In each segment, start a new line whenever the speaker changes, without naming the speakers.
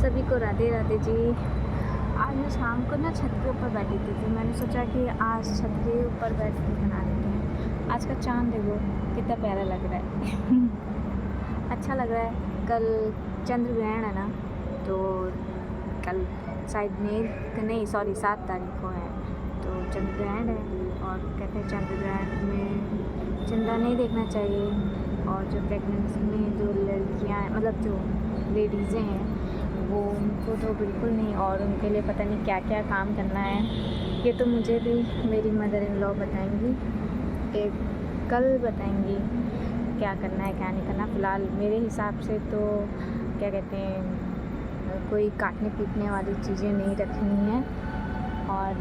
सभी को राधे राधे जी। आज मैं शाम को ना छत के ऊपर बैठी थी, मैंने सोचा कि आज छत के ऊपर बैठ के बना लेते हैं। आज का चांद देखो कितना प्यारा लग रहा है। अच्छा लग रहा है। कल चंद्र ग्रहण है ना, तो कल शायद नहीं 7 तारीख को है, तो चंद्र ग्रहण है। और कहते हैं चंद्र ग्रहण में चंद्रा नहीं देखना चाहिए, और जो प्रेगनेंसी में जो लड़कियाँ मतलब जो लेडीज़ें हैं वो उनको तो बिल्कुल नहीं, और उनके लिए पता नहीं क्या क्या काम करना है। ये तो मुझे भी मेरी मदर इन लॉ बताएंगी, एक कल बताएंगी क्या करना है क्या नहीं करना। फ़िलहाल मेरे हिसाब से तो क्या कहते हैं, कोई काटने पीटने वाली चीज़ें नहीं रखनी है, और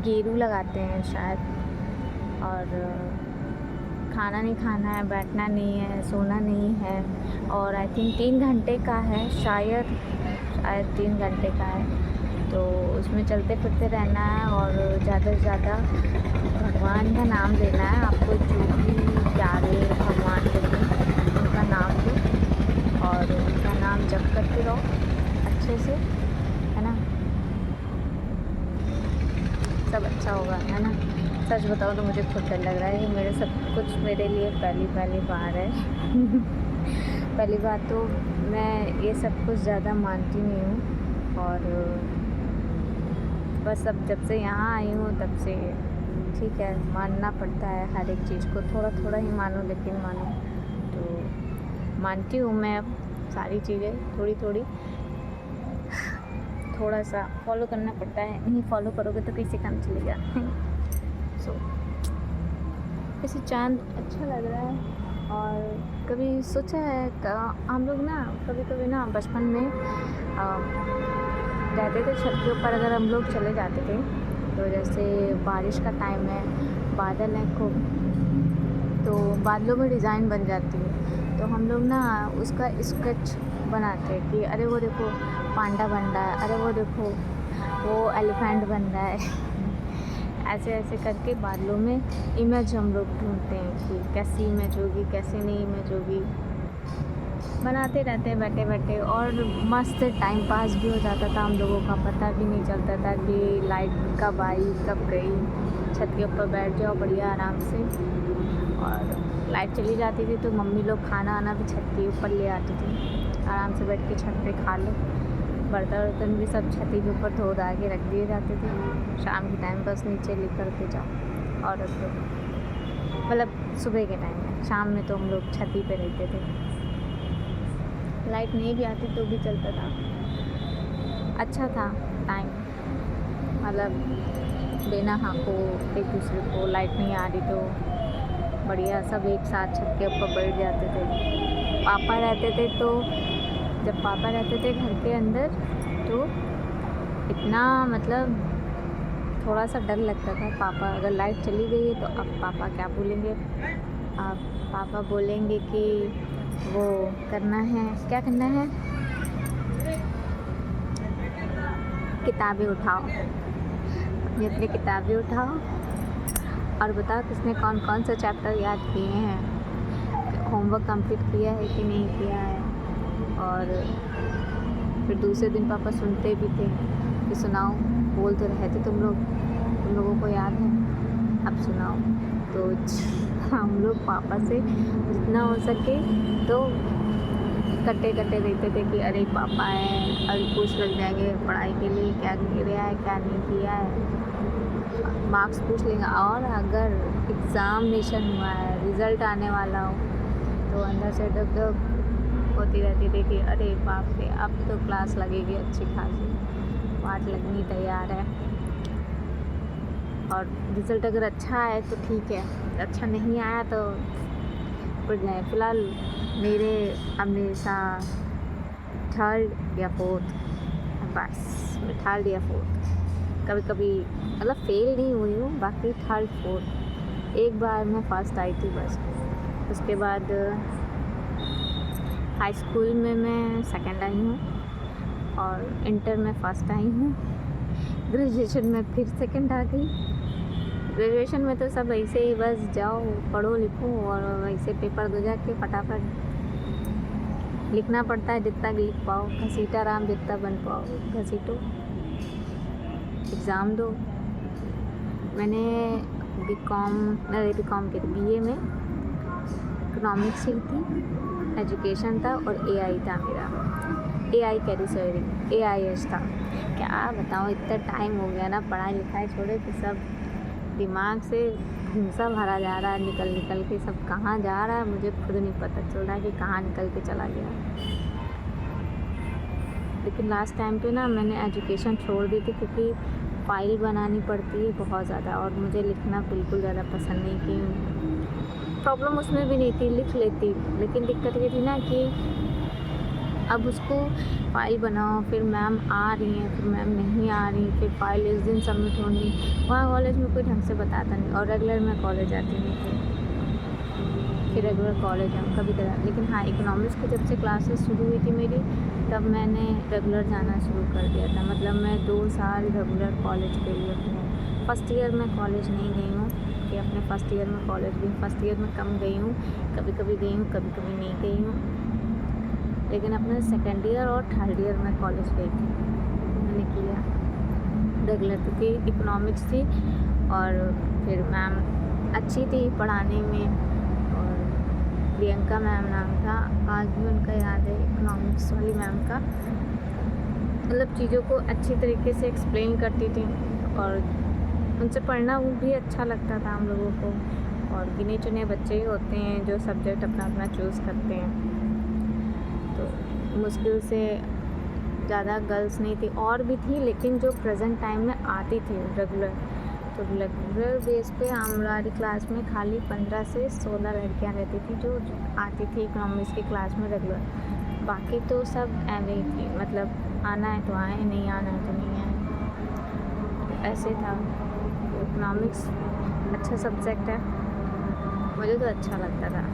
गेरू लगाते हैं शायद, और खाना नहीं खाना है, बैठना नहीं है, सोना नहीं है, और आई थिंक 3 घंटे का है, शायद 3 घंटे का है। तो उसमें चलते फिरते रहना है, और ज़्यादा से ज़्यादा भगवान का नाम लेना है। आपको जो भी प्यारे भगवान लगे उनका नाम लो, और उनका नाम जप करते रहो अच्छे से, है ना। सब अच्छा होगा, है ना। सच बताओ तो मुझे खुद डर लग रहा है कि मेरे सब कुछ मेरे लिए पहली बार है। पहली बार तो मैं ये सब कुछ ज़्यादा मानती नहीं हूँ, और बस अब जब से यहाँ आई हूँ तब से ठीक है, मानना पड़ता है हर एक चीज़ को, थोड़ा थोड़ा ही मानो लेकिन मानो। तो मानती हूँ मैं अब सारी चीज़ें थोड़ी थोड़ी, थोड़ा सा फॉलो करना पड़ता है, नहीं फॉलो करोगे तो किसी काम चलेगा। सो ऐसे चांद अच्छा लग रहा है। और कभी सोचा है हम लोग ना कभी ना बचपन में रहते थे छत के ऊपर, अगर हम लोग चले जाते थे तो जैसे बारिश का टाइम है, बादल है खूब, तो बादलों में डिज़ाइन बन जाती है, तो हम लोग ना उसका स्केच बनाते हैं कि अरे वो देखो पांडा बन रहा है, अरे वो देखो वो एलिफेंट बन रहा है। ऐसे ऐसे करके बादलों में इमेज हम लोग ढूंढते हैं कि कैसी इमेज होगी कैसे नहीं इमेज होगी, बनाते रहते हैं बैठे बैठे, और मस्त टाइम पास भी हो जाता था हम लोगों का, पता भी नहीं चलता था कि लाइट कब आई कब गई। छत के ऊपर बैठ जाओ बढ़िया आराम से, और लाइट चली जाती थी तो मम्मी लोग खाना आना भी छत के ऊपर ले आती थी, आराम से बैठ के छत पे खा लो। बर्तन वर्तन भी सब छत के ऊपर धो धा के रख दिए जाते थे, शाम के टाइम बस नीचे लेकर के जाओ। और मतलब सुबह के टाइम में, शाम में तो हम लोग छत ही पे रहते थे, लाइट नहीं भी आती तो भी चलता था। अच्छा था टाइम, मतलब बिना हाँको एक दूसरे को, लाइट नहीं आ रही तो बढ़िया सब एक साथ छत के ऊपर बैठ जाते थे। पापा रहते थे तो जब पापा रहते थे घर के अंदर तो इतना मतलब थोड़ा सा डर लगता था। पापा अगर लाइट चली गई है तो अब पापा क्या बोलेंगे, अब पापा बोलेंगे कि वो करना है, क्या करना है, किताबें उठाओ, अपनी किताबें उठाओ और बताओ किसने कौन कौन सा चैप्टर याद किए हैं, होमवर्क कंप्लीट किया है कि नहीं किया है। और फिर दूसरे दिन पापा सुनते भी थे कि सुनाओ, बोल तो रहे थे तुम लोगों को याद है, अब सुनाओ। तो हम लोग पापा से जितना हो सके तो कट्टे देते थे कि अरे पापा है, अभी पूछ लग जाएंगे पढ़ाई के लिए, क्या किया है क्या नहीं किया है, मार्क्स पूछ लेंगे। और अगर एग्ज़ामिनेशन हुआ है, रिज़ल्ट आने वाला हो, तो अंदर से दग होती रहती थी कि अरे बाप रे, अब तो क्लास लगेगी अच्छी खासी, वाट लगनी तैयार है। और रिज़ल्ट अगर अच्छा आए तो ठीक है, अच्छा नहीं आया तो पढ़ जाए। फ़िलहाल मेरे हमेशा 3rd या 4th, बस मैं 3rd या 4th, कभी कभी मतलब फेल नहीं हुई हूँ, बाकी 3rd 4th। एक बार मैं फर्स्ट आई थी बस। उसके बाद हाई स्कूल में मैं 2nd आई हूँ, और इंटर में फर्स्ट आई हूँ। ग्रेजुएशन में फिर 2nd आ गई। ग्रेजुएशन में तो सब ऐसे ही बस जाओ पढ़ो लिखो और वैसे पेपर दो जाके फटाफट। लिखना पड़ता है जितना लिख पाओ, घसीटा राम जितना बन पाओ घसीटो, एग्ज़ाम दो। मैंने बीकॉम के बीए में इकोनॉमिक्स ही थी, एजुकेशन था और एआई था मेरा, एआई कैरी सॉरी एआईएस था। क्या बताऊँ, इतना टाइम हो गया ना पढ़ाई लिखाई छोड़े कि सब दिमाग से भूसा भरा जा रहा है, निकल के सब कहाँ जा रहा है मुझे खुद नहीं पता चल रहा है कि कहाँ निकल के चला गया। लेकिन लास्ट टाइम पे ना मैंने एजुकेशन छोड़ दी थी क्योंकि फ़ाइल बनानी पड़ती है बहुत ज़्यादा और मुझे लिखना बिल्कुल ज़्यादा पसंद नहीं। कि प्रॉब्लम उसमें भी नहीं थी, लिख लेती, लेकिन दिक्कत ये थी ना कि अब उसको फ़ाइल बनाओ, फिर मैम आ रही हैं, फिर मैम नहीं आ रही, फिर फ़ाइल इस दिन सबमिट होनी। वहाँ कॉलेज में कोई ढंग से बताता नहीं और रेगुलर मैं कॉलेज जाती नहीं थी, फिर रेगुलर कॉलेज जाऊँ कभी कभार। लेकिन हाँ, इकोनॉमिक्स की जब से क्लासेस शुरू हुई थी मेरी, तब मैंने रेगुलर जाना शुरू कर दिया था। मतलब मैं 2 साल रेगुलर कॉलेज गई अपने। फर्स्ट ईयर में कॉलेज नहीं गई हूँ कि अपने फर्स्ट ईयर में कॉलेज गई, फर्स्ट ईयर में कम गई हूँ, कभी कभी गई हूँ, कभी कभी नहीं गई हूँ। लेकिन अपने सेकेंड ईयर और थर्ड ईयर में कॉलेज गई थी, मैंने किया रेगुलर क्योंकि इकोनॉमिक्स थी और फिर मैम अच्छी थी पढ़ाने में, और प्रियंका मैम नाम था, आज भी उनका याद है, इकोनॉमिक्स वाली मैम का। मतलब चीज़ों को अच्छी तरीके से एक्सप्लेन करती थी और उनसे पढ़ना वो भी अच्छा लगता था हम लोगों को। और गिने चुने बच्चे ही होते हैं जो सब्जेक्ट अपना अपना चूज़ करते हैं, तो मुश्किल से ज़्यादा गर्ल्स नहीं थी, और भी थी लेकिन जो प्रेजेंट टाइम में आती थी रेगुलर, तो रेगुलर बेस पे हमारी क्लास में खाली 15 से 16 लड़कियां रहती थी जो आती थी इकोनॉमिक्स की क्लास में रेगुलर। बाकी तो सब ऐसे ही थी, मतलब आना है तो आए, नहीं आना है तो नहीं आए, ऐसे था। इकोनॉमिक्स अच्छा सब्जेक्ट है, मुझे तो अच्छा लगता था।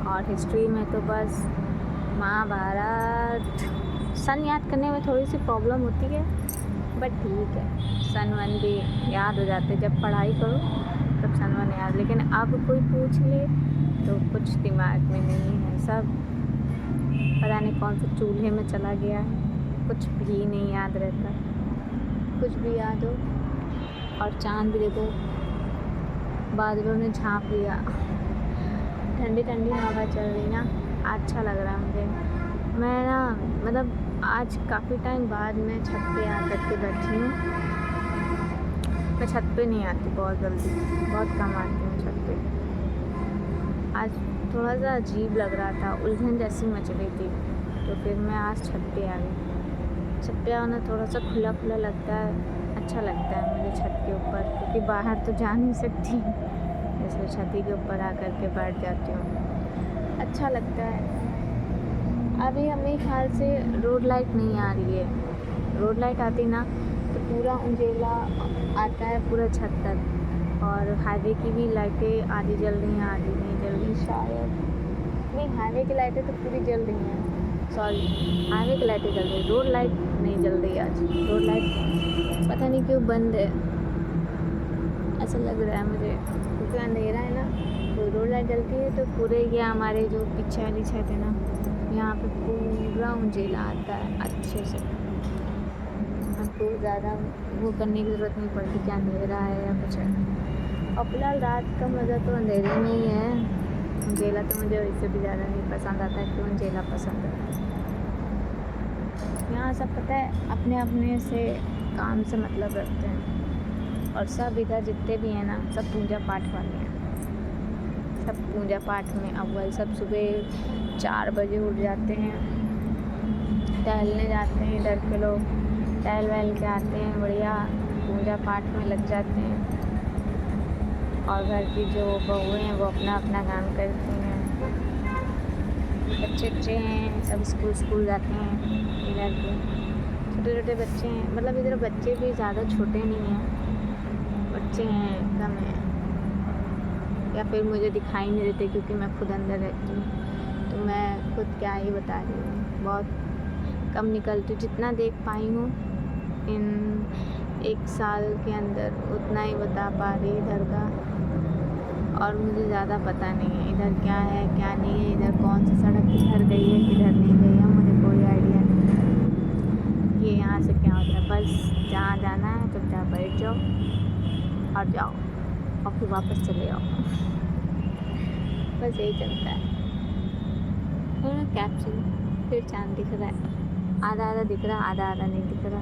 और हिस्ट्री में तो बस महाभारत, सन याद करने में थोड़ी सी प्रॉब्लम होती है, बट ठीक है, सन 1 भी याद हो जाते जब पढ़ाई करो तब सन 1 याद। लेकिन अब कोई पूछ ले तो कुछ दिमाग में नहीं है, सब पता नहीं कौन से चूल्हे में चला गया है, कुछ भी नहीं याद रहता। कुछ भी याद हो और चांद भी देखो बादलों ने झाँप लिया, ठंडी ठंडी हवा चल रही ना, अच्छा लग रहा है मुझे। मैं ना मतलब आज काफ़ी टाइम बाद मैं छत पे आ कर के बैठी हूँ। मैं छत पे नहीं आती बहुत जल्दी, बहुत कम आती हूँ छत पे। आज थोड़ा सा अजीब लग रहा था, उलझन जैसी मच रही थी, तो फिर मैं आज छत पे आ गई। छत पे आना थोड़ा सा खुला खुला लगता है, अच्छा लगता है मुझे छत के ऊपर, क्योंकि बाहर तो जा नहीं सकती, इसलिए छत के ऊपर आ कर के बैठ जाती हूँ, अच्छा लगता है। अभी हमें ख्याल से रोड लाइट नहीं आ रही है, रोड लाइट आती ना तो पूरा उंजेला आता है पूरा छत तक, और हाईवे की भी लाइटें आधी जल रही हैं, आधी नहीं जल रही शायद, नहीं हाईवे की लाइटें तो पूरी जल रही हैं, सॉरी हाईवे की लाइटें जल रही, रोड लाइट नहीं जल रही आज। रोड लाइट पता नहीं क्यों बंद है, ऐसा लग रहा है मुझे, क्योंकि अंधेरा है ना, तो रोड लाइट जलती है तो पूरे ये हमारे जो पीछे वाली छत है ना, यहाँ पे पूरा उंजेला आता है अच्छे से। हमको ज़्यादा वो करने की ज़रूरत नहीं पड़ती कि अंधेरा है या कुछ है। और फिलहाल रात का मज़ा तो अंधेरे में ही है, उंजेला तो मुझे वैसे भी ज़्यादा नहीं पसंद आता है, क्यों उंजेला पसंद है। यहाँ सब पता है अपने अपने से काम से मतलब रखते हैं, और सब इधर जितने भी हैं ना सब पूजा पाठ वाले हैं, सब पूजा पाठ में अव्वल। सब सुबह 4 बजे उठ जाते हैं, टहलने जाते हैं, इधर के लोग टहल वहल के आते हैं, बढ़िया पूजा पाठ में लग जाते हैं, और घर की जो बहुएँ हैं वो अपना अपना काम करती हैं। बच्चे अच्छे हैं, सब स्कूल जाते हैं, इधर के छोटे छोटे बच्चे हैं, मतलब इधर बच्चे भी ज़्यादा छोटे नहीं हैं, बच्चे हैं कम हैं, या फिर मुझे दिखाई नहीं देते क्योंकि मैं खुद अंदर रहती हूँ, तो मैं खुद क्या ही बता रही हूँ, बहुत कम निकलती हूँ। जितना देख पाई हूँ इन 1 साल के अंदर उतना ही बता पा रही इधर का। और मुझे ज़्यादा पता नहीं है इधर क्या है क्या नहीं है, इधर कौन सी सड़क किधर गई है किधर नहीं गई है, मुझे कोई आइडिया नहीं है कि यहाँ से क्या होता है। बस जहाँ जाना है चुपचाप बैठ जाओ और जाओ और फिर वापस चले जाओ, बस यही चलता है। और कैप्सूल फिर चाँद दिख रहा है, आधा आधा दिख रहा, आधा आधा नहीं दिख रहा,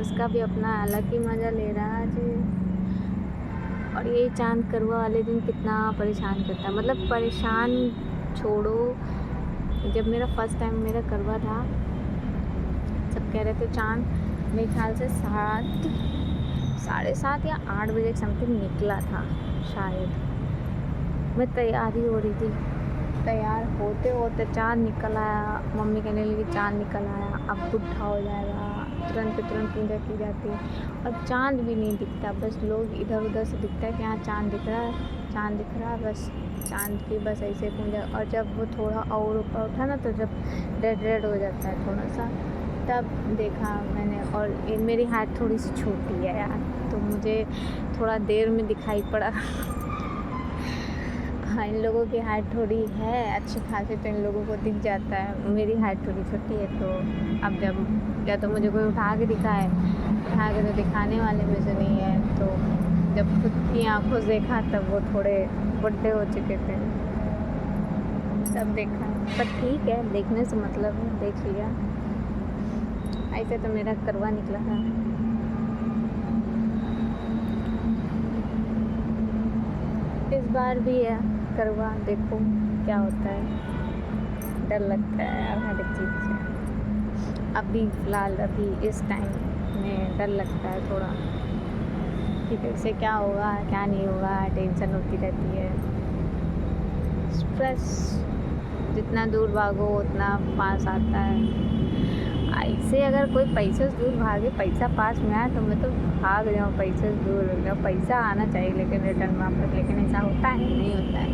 उसका भी अपना अलग ही मज़ा ले रहा है जी। और ये चाँद करवा वाले दिन कितना परेशान करता है, मतलब परेशान छोड़ो। जब मेरा फर्स्ट टाइम मेरा करवा था, सब कह रहे थे चाँद मेरे ख्याल से 7:30 या 8 बजे समथिंग निकला था शायद। मैं तैयार ही हो रही थी, तैयार होते होते चाँद निकल आया। मम्मी कहने लगी चाँद निकल आया, अब बुढ़ा हो जाएगा, तुरंत पूजा की जाती है। और चाँद भी नहीं दिखता, बस लोग इधर उधर से दिखता है कि हाँ चाँद दिख रहा है, चाँद दिख रहा है, बस चाँद की बस ऐसे पूजा। और जब वो थोड़ा और ऊपर उठा ना, तो जब रेड हो जाता है थोड़ा सा, तब देखा मैंने। और ये मेरी हाइट थोड़ी सी छोटी है यार, तो मुझे थोड़ा देर में दिखाई पड़ा। हाँ, इन लोगों की हाइट थोड़ी है अच्छी खासी, तो इन लोगों को दिख जाता है। मेरी हाइट थोड़ी छोटी है, तो अब जब या तो मुझे कोई उठा के दिखाए, उठा के तो दिखाने वाले में से नहीं है, तो जब खुद की आँखों से देखा तब वो थोड़े बुढ़े हो चुके थे। तब देखा, पर ठीक है, देखने से मतलब है, देख लिया। ऐसे तो मेरा करवा निकला था। इस बार भी है करवा, देखो क्या होता है। डर लगता है यार हर एक चीज़ से। अभी फ़िलहाल अभी इस टाइम में डर लगता है थोड़ा कि कैसे क्या होगा क्या नहीं होगा, टेंशन होती रहती है। स्ट्रेस जितना दूर भागो उतना पास आता है। ऐसे अगर कोई पैसे से दूर भागे, पैसा पास में आए, तो मैं तो भाग जाऊँ, पैसे से दूर हो जाऊँ। पैसा आना चाहिए लेकिन रिटर्न वापस, लेकिन ऐसा होता है नहीं होता है।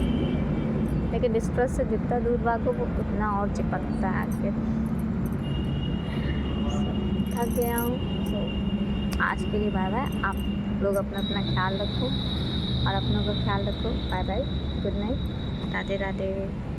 लेकिन स्ट्रेस से जितना दूर भागो वो उतना और चिपकता है आके। थक गया हूँ, तो आज के लिए बाय बाय। आप लोग अपना ख्याल रखो और अपनों का ख्याल रखो। Bye bye, good night, Radhe Radhe.